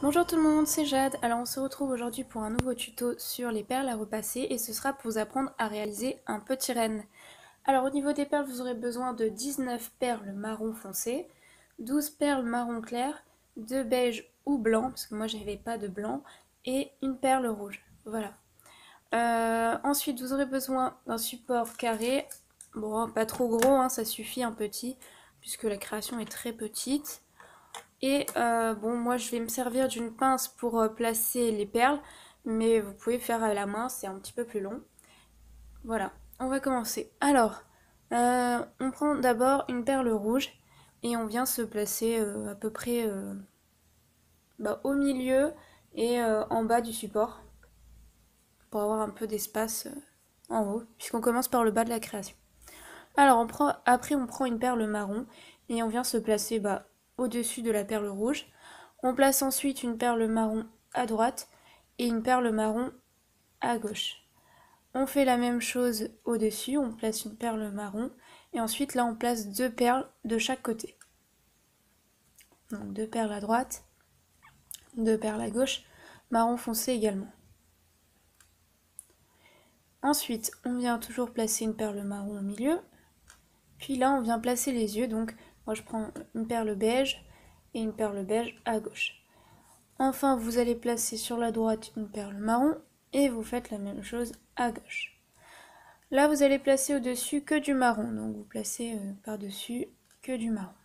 Bonjour tout le monde, c'est Jade. Alors on se retrouve aujourd'hui pour un nouveau tuto sur les perles à repasser et ce sera pour vous apprendre à réaliser un petit renne. Alors au niveau des perles, vous aurez besoin de 19 perles marron foncé, 12 perles marron clair, 2 beige ou blanc, parce que moi j'avais pas de blanc, et une perle rouge. Voilà. Ensuite vous aurez besoin d'un support carré, bon pas trop gros, hein, ça suffit un petit, puisque la création est très petite. Et bon, moi je vais me servir d'une pince pour placer les perles, mais vous pouvez faire à la main, c'est un petit peu plus long. Voilà, on va commencer. Alors, on prend d'abord une perle rouge et on vient se placer à peu près au milieu et en bas du support pour avoir un peu d'espace en haut, puisqu'on commence par le bas de la création. Alors, après on prend une perle marron et on vient se placer au-dessus de la perle rouge. On place ensuite une perle marron à droite et une perle marron à gauche. On fait la même chose au-dessus, on place une perle marron et ensuite là on place deux perles de chaque côté. Donc deux perles à droite, deux perles à gauche, marron foncé également. Ensuite, on vient toujours placer une perle marron au milieu. Puis là, on vient placer les yeux, donc moi je prends une perle beige et une perle beige à gauche. Enfin, vous allez placer sur la droite une perle marron et vous faites la même chose à gauche. Là, vous allez placer au-dessus que du marron, donc vous placez par-dessus que du marron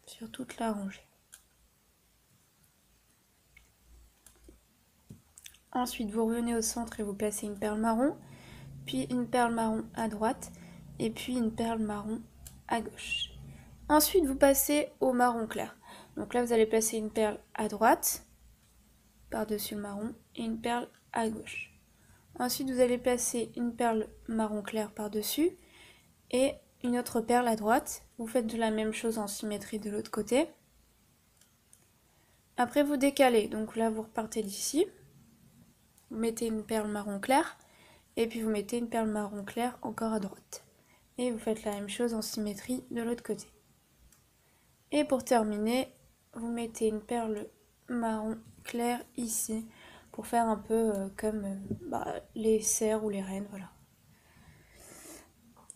sur toute la rangée. Ensuite, vous revenez au centre et vous placez une perle marron, puis une perle marron à droite et puis une perle marron à gauche. Ensuite, vous passez au marron clair. Donc là, vous allez placer une perle à droite par-dessus le marron et une perle à gauche. Ensuite, vous allez placer une perle marron clair par-dessus et une autre perle à droite. Vous faites de la même chose en symétrie de l'autre côté. Après, vous décalez. Donc là, vous repartez d'ici. Vous mettez une perle marron clair et puis vous mettez une perle marron clair encore à droite. Et vous faites la même chose en symétrie de l'autre côté. Et pour terminer, vous mettez une perle marron clair ici pour faire un peu comme les cerfs ou les rennes, voilà.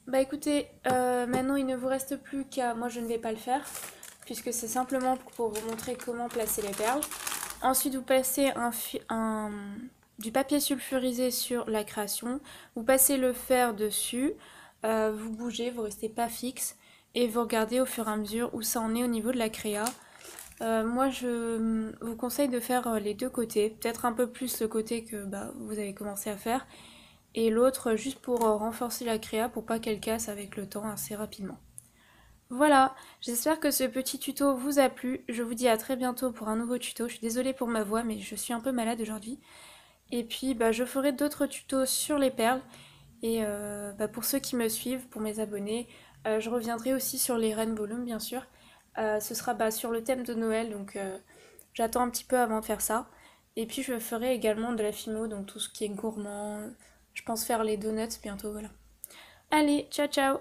Bah écoutez, maintenant il ne vous reste plus qu'à... Moi je ne vais pas le faire, puisque c'est simplement pour vous montrer comment placer les perles. Ensuite vous placez du papier sulfurisé sur la création, vous passez le fer dessus, vous bougez, vous restez pas fixe, et vous regardez au fur et à mesure où ça en est au niveau de la créa. Moi je vous conseille de faire les deux côtés, peut-être un peu plus le côté que vous avez commencé à faire, et l'autre juste pour renforcer la créa pour pas qu'elle casse avec le temps assez rapidement. Voilà, j'espère que ce petit tuto vous a plu. Je vous dis à très bientôt pour un nouveau tuto. Je suis désolée pour ma voix, mais je suis un peu malade aujourd'hui. Et puis je ferai d'autres tutos sur les perles. Et pour ceux qui me suivent, pour mes abonnés, je reviendrai aussi sur les Rainbow Loom bien sûr. Ce sera sur le thème de Noël, donc j'attends un petit peu avant de faire ça. Et puis je ferai également de la fimo, donc tout ce qui est gourmand. Je pense faire les donuts bientôt, voilà. Allez, ciao ciao!